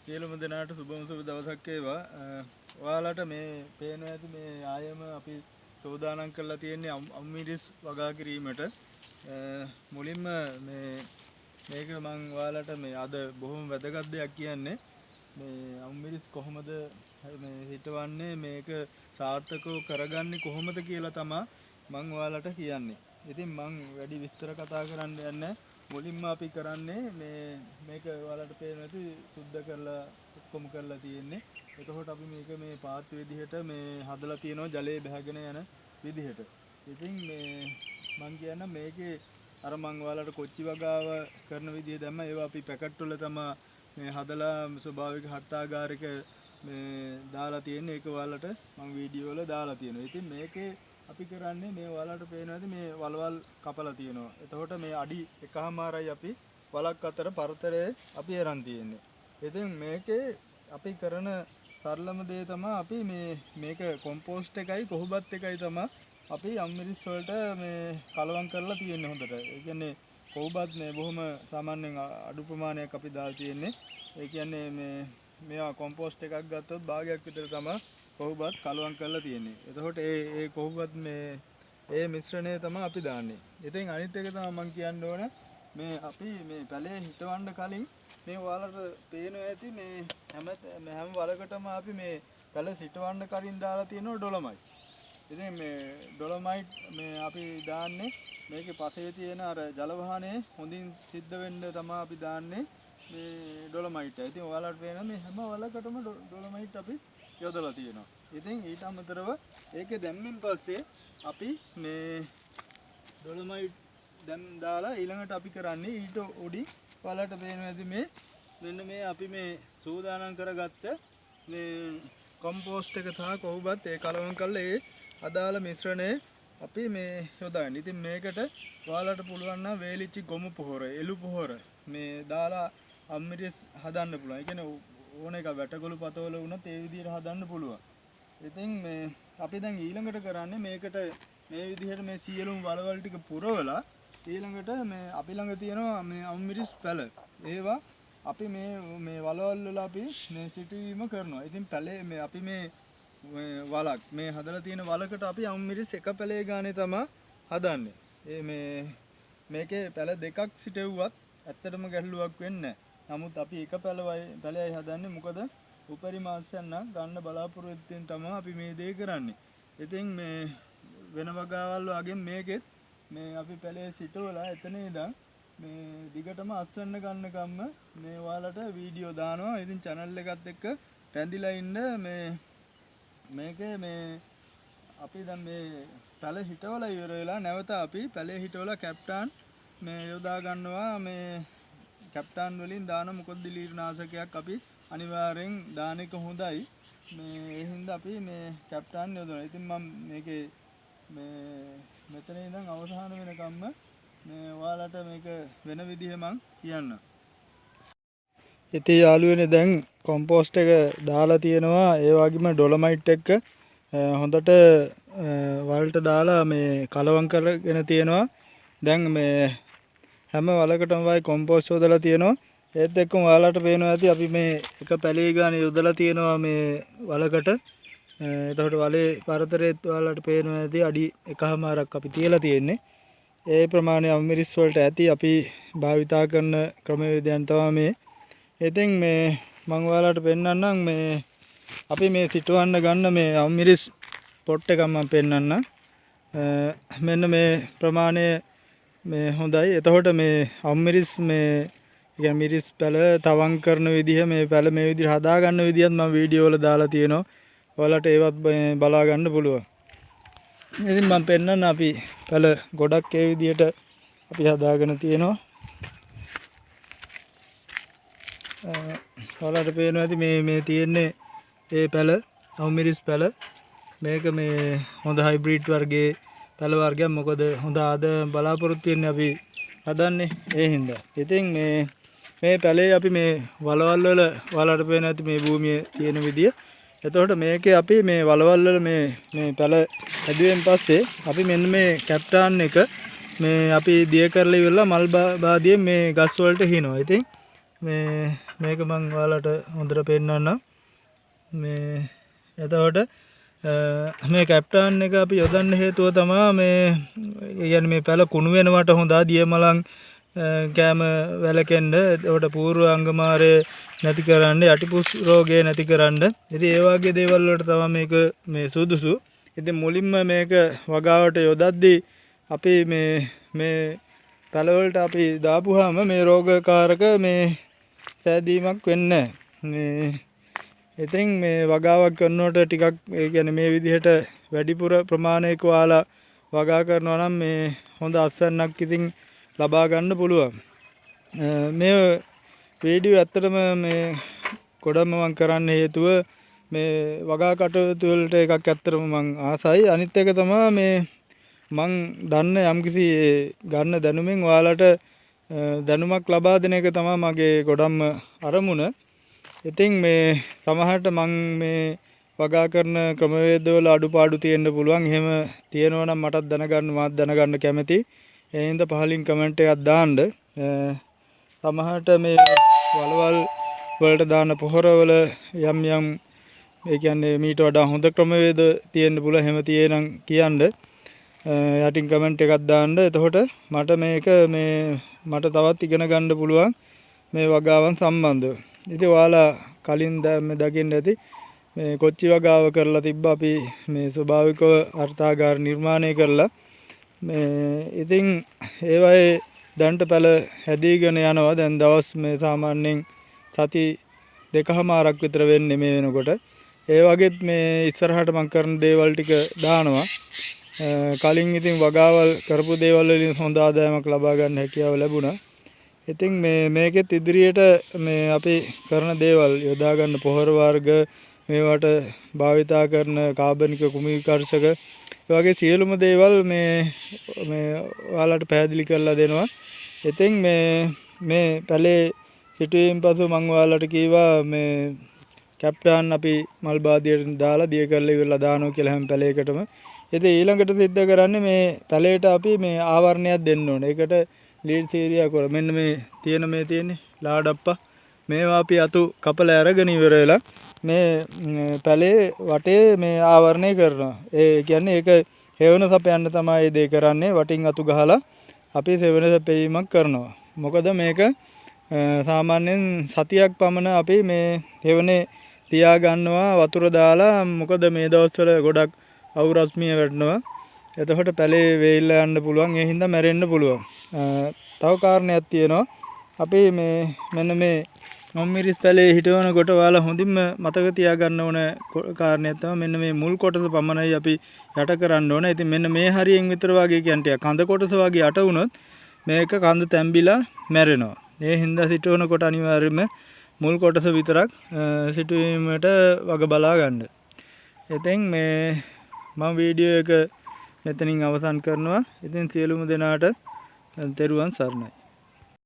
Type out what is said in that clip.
සියලුම දෙනාට සුබම සුබ දවසක් වේවා. ඔයාලට මේ පේනවා ඇති මේ ආයෙම අපි සෝදානම් කරලා තියෙන්නේ අම්මිරිස් වගා කිරීමට. මුලින්ම මේක මම ඔයාලට මේ අද බොහොම වැදගත් දෙයක් කියන්නේ මේ අම්මිරිස් කොහොමද මේ හිටවන්නේ මේක සාර්ථකව කරගන්නේ කොහොමද කියලා තමයි මම ඔයාලට කියන්නේ. ඉතින් මම වැඩි විස්තර කතා කරන්න යන්නේ මුලින්ම අපි කරන්නේ මේක ඔයාලට පේන ඇති සුද්ධ කරලා ඔක්කොම කරලා තියෙන්නේ. එතකොට අපි මේක මේ පාත් විදිහට මේ හදලා තියෙනවා ජලයේ බහගෙන යන විදිහට. ඉතින් මම කියන්න මේකේ අර මම ඔයාලට කොච්චි වගාව කරන විදිහ දැම්ම ඒවා අපි පැකට් වල තමයි මේ හදලා ස්වභාවික හට්ටාගාරික මේ දාලා තියෙන්නේ. ඒක ඔයාලට මම වීඩියෝ වල දාලා තියෙනවා. ඉතින් මේකේ අපි කරන්නේ මේ ඔයාලට පේනවාද මේ වලවල් කපලා තියෙනවා. එතකොට මේ අඩි එකමාරයි අපි වලක් අතර පරතරය අපි අරන් තියෙන්නේ. ඉතින් මේකේ අපි කරන සරලම දේ තමයි අපි මේක කොම්පෝස්ට් එකයි කොහොබත් එකයි තමයි අපි අම්මිරිස් වලට මේ කලවම් කරලා තියෙන්නේ හොඳට. ඒ කියන්නේ කොහොබත් මේ බොහොම සාමාන්‍යයෙන් අඩු ප්‍රමාණයක් අපි දාලා තියෙන්නේ. ඒ කියන්නේ මේවා කොම්පෝස්ට් එකක් ගත්තොත් භාගයක් විතර තමයි කොහොබත් කලවම් කරලා තියෙන්නේ. එතකොට ඒ කොහොබත් ඒ මිශ්‍රණය තමයි අපි දාන්නේ. ඉතින් අනිත් එක තමයි මම කියන්න ඕන මේ අපි මේ පැලේ හිටවන්න කලින් මේ ඔයාලට පේනවා ඇති මේ හැම වලකටම අපි මේ පැල හිටවන්න කලින් දාලා තියෙනවා ඩොලොමයිට්. ඉතින් මේ ඩොලොමයිට් මේ අපි දාන්නේ මේකේ පසේ තියෙන අර ජල වහනේ හොඳින් සිද්ධ වෙන්න තමයි අපි දාන්නේ මේ ඩොලොමයිට්. ඉතින් ඔයාලට පේනවා මේ හැම වලකටම ඩොලොමයිට් අපි යොදලා තියෙනවා. ඉතින් ඊට අමතරව ඒකේ දැම්මෙන් පස්සේ අපි මේ ඩොලොමයිට් දැන් දාලා ඊළඟට අපි කරන්නේ ඊට උඩින් ඔයාලට පේනවා ඇති මෙන්න මේ අපි මේ සූදානම් කරගත්ත මේ කොම්පෝස්ට් එක සහ කොහොබත් ඒ කලවම් කරලා ඒ අදාළ මිශ්‍රණය අපි මේ යොදාගන්න. ඉතින් මේකට ඔයාලට පුළුවන් නම් වේලිච්ච ගොමු පොහොර, එළු පොහොර මේ දාලා අම්මිරිස් හදන්න පුළුවන්. ඒ කියන්නේ ඕන එක වැටගොළු පතවල වුණත් ඒ විදිහට හදන්න පුළුවන්. ඉතින් අපි දැන් ඊළඟට කරන්නේ මේකට මේ විදිහට මේ සියලුම වලවල් ටික පුරවලා ඊළඟට අපි ළඟ තියෙනවා මේ අම්මිරිස් පැල. ඒවා අපි මේ වලවල් වල අපි මේ සිටවීම කරනවා. ඉතින් පැලේ අපි මේ වලක් මේ හදලා තියෙන වලකට අපි අම්මිරිස් එක පැලේ ගානේ තමයි හදන්නේ. මේකේ පැල දෙකක් සිටෙව්වත් ඇත්තටම ගැටලුවක් වෙන්නේ නැහැ. නමුත් අපි එක පැලයයි හදන්නේ මොකද උපරිම ආශ්‍රයන් ගන්න බලාපොරොත්තුෙන් තමයි අපි මේ දේ කරන්නේ. ඉතින් මේ වෙන වගාවල් වගේ මේකෙත් මේ අපි පැලේ සිටවලා එතන ඉඳන් මේ දිගටම අස්වැන්න ගන්නකම්ම මේ ඔයාලට වීඩියෝ දානවා. ඉතින් channel එකත් එක්ක රැඳිලා ඉන්න මේකේ අපි දැන් මේ පැල හිටවලා ඉවර වෙලා නැවත අපි පැලේ හිටවලා කැප්ටන් මේ යොදා ගන්නවා. මේ කැප්ටන් වලින් දාන මොකද දිලීරනාශකයක් අපි අනිවාර්යෙන් දාන එක හොඳයි. ඒ හින්දා අපි මේ කැප්ටන් යොදනවා. ඉතින් මම මේකේ මෙතන ඉඳන් අවසාන වෙනකම්ම මේ ඔයාලට මේක වෙන විදිහ මම කියන්නම්. ඉතින් යාළුවනේ දැන් කොම්පෝස්ට් එක දාලා තියෙනවා. ඒ වගේම ඩොලොමයිට් එක හොඳට වලට දාලා මේ කලවම් කරගෙන තියෙනවා. දැන් මේ හැම වලකටම වයි කොම්පෝස්ට් යොදලා තියෙනවා. ඒත් එක්කම ඔයාලට පේනවා ඇති අපි මේ එක පැලේ ගානේ යොදලා තියෙනවා මේ වලකට. එතකොට වලේ පරතරෙත් ඔයාලට පේනවා ඇති අඩි එකමාරක් අපි තියලා තියෙන්නේ. ඒ ප්‍රමාණය අම්මිරිස් වලට ඇති අපි භාවිතා කරන ක්‍රමවේදයන් තමයි මේ. ඉතින් මේ මම ඔයාලට පෙන්නන්නම් මේ අපි මේ සිටවන්න ගන්න මේ අම්මිරිස් පොට් එකක් මම පෙන්නන්නම්. මෙන්න මේ ප්‍රමාණය මේ හොඳයි. එතකොට මේ අම්මිරිස් මිරිස් පැල තවම් කරන විදිහ මේ පැල මේ විදිහට හදා ගන්න විදිහත් මම වීඩියෝ වල දාලා තියෙනවා. ඔයාලට ඒවත් බලා ගන්න පුළුවන්. ඉතින් මම පෙන්නන්න අපි පැල ගොඩක් ඒ විදිහට අපි හදාගෙන තියෙනවා. ඔයාලට පේනවා ඇති මේ තියෙන්නේ ඒ පැල අම්මිරිස් පැල. මේක මේ හොඳ හයිබ්‍රිඩ් වර්ගයේ පැල වර්ගයක්. මොකද හොඳ ආද බලාපොරොත්තු වෙන්නේ අපි හදන්නේ ඒ හින්දා. ඉතින් මේ පැලේ අපි මේ වලවල් වල ඔයාලට පේනවා ඇති මේ භූමියේ තියෙන විදිය. එතකොට මේකේ අපි මේ වලවල් වල මේ පැල හැදුවෙන් පස්සේ අපි මෙන්න මේ කැප්ටන් එක මේ අපි දිය කරලා ඉවරලා මල් බාදියේ මේ ගස් වලට හිනවා. ඉතින් මේ මේක මම ඔයාලට හොඳට පෙන්නන්නම්. මේ එතකොට මේ කැප්ටන් එක අපි යොදන්න හේතුව තමයි මේ කියන්නේ මේ පැල කුණු වෙනවට හොඳ දියමලන් කෑම වැලකෙන්න ඒකට පූර්ව අංගමාරය නැති කරන්න යටිපුස් රෝගය නැති කරන්න. ඉතින් ඒ වගේ දේවල් වලට තමයි මේක මේ සුදුසු. ඉතින් මුලින්ම මේක වගාවට යොදද්දී අපි මේ පැල වලට අපි දාපුවාම මේ රෝගකාරක මේ සෑදීමක් වෙන්නේ නැහැ. ඉතින් මේ වගාවක් කරනකොට ටිකක් ඒ කියන්නේ මේ විදිහට වැඩිපුර ප්‍රමාණයක ඔයාලා වගා කරනවා නම් මේ හොඳ අස්වැන්නක් ඉතින් ලබා ගන්න පුළුවන්. මේ වීඩියෝ ඇත්තටම මේ ගොඩම මම කරන්න හේතුව මේ වගා කටයුතු වලට එකක් ඇත්තටම මම ආසයි. අනිත් එක තමයි මේ මං දන්න යම්කිසි ගන්න දැනුමින් ඔයාලට දැනුමක් ලබා දෙන එක තමයි මගේ ගොඩම අරමුණ. ඉතින් මේ සමහරට මං මේ වගා කරන ක්‍රමවේදවල අඩුපාඩු තියෙන්න පුළුවන්. එහෙම තියෙනවා නම් මටත් දැනගන්න මාත් දැනගන්න කැමතියි. ඒ හින්දා පහලින් කමෙන්ට් එකක් දාන්න. සමහරට මේ වලවල් වලට දාන පොහොරවල යම් ඒ කියන්නේ මීට වඩා හොඳ ක්‍රමවේද තියෙන්න පුළුවන්. එහෙම තියෙනම් කියන්න. යටින් කමෙන්ට් එකක් දාන්න. එතකොට මට මේක මට තවත් ඉගෙන ගන්න පුළුවන් මේ වගාවන් සම්බන්ධව. ඉතින් ඔයාලා කලින් මේ දකින්න ඇති මේ කොච්චි වගාව කරලා තිබ්බ අපි මේ ස්වභාවිකව අර්ථාගාර නිර්මාණය කරලා මේ ඉතින් ඒවයේ දැන්ට පැල හැදීගෙන යනවා. දැන් දවස් මේ සාමාන්‍යයෙන් සති දෙකමාරක් විතර වෙන්නේ මේ වෙනකොට. ඒ වගේත් මේ ඉස්සරහට මම කරන දේවල් ටික දානවා. කලින් ඉතින් වගාවල් කරපු දේවල් වලින් හොඳ ආදායමක් ලබා ගන්න හැකියාව ලැබුණා. ඉතින් මේකෙත් ඉදිරියට මේ අපි කරන දේවල් යොදා ගන්න පොහොර වර්ග මේවට භාවිතා කරන කාබනික කුමීකර්ෂක ඒ වගේ සියලුම දේවල් මේ ඔයාලට පැහැදිලි කරලා දෙනවා. ඉතින් මේ පැලේ සිටුවීම පසු මම ඔයාලට කීවා මේ කැප්ටන් අපි මල් බාදියට දාලා දිය කරලා ඉවරලා දානවා කියලා හැම පැලයකටම. ඉතින් ඊළඟට සිද්ධ කරන්නේ මේ පැලේට අපි මේ ආවරණයක් දෙන්න ඕනේ. ඒකට ලීඩ් සීරියා කර මෙන්න මේ තියෙන්නේ ලාඩප්පා මේවා අපි අතු කපලා අරගෙන ඉවර වෙලා මේ පැලේ වටේ මේ ආවරණය කරනවා. ඒ කියන්නේ ඒක හේවන සපයන්න තමයි මේ දේ කරන්නේ. වටින් අතු ගහලා අපි සෙවන සපීමක් කරනවා. මොකද මේක සාමාන්‍යයෙන් සතියක් පමණ අපි මේ හේවනේ තියා ගන්නවා වතුර දාලා. මොකද මේ දවස්වල ගොඩක් අවු රශ්මිය වැටෙනවා. එතකොට පැලේ වේල්ලා යන්න පුළුවන්. ඒ හින්දා මැරෙන්න පුළුවන්. තව කාරණයක් තියෙනවා. අපි මෙන්න මේ නොම්මිරිස් පැලේ හිටවනකොට ඔයාලා හොඳින්ම මතක තියාගන්න ඕන කාරණයක් තමයි මෙන්න මේ මුල් කොටස පමණයි අපි යට කරන්න ඕන. ඉතින් මෙන්න මේ හරියෙන් විතර වගේ කියන්නේ කඳ කොටස වගේ යට වුණොත් මේක කඳ තැම්බිලා මැරෙනවා. ඒ හින්දා සිටවනකොට අනිවාර්යයෙන්ම මුල් කොටස විතරක් සිටවීමට වග බලා ගන්න. ඉතින් මම වීඩියෝ එක මෙතනින් අවසන් කරනවා. ඉතින් සියලුම දෙනාට තෙරුවන් සරණයි.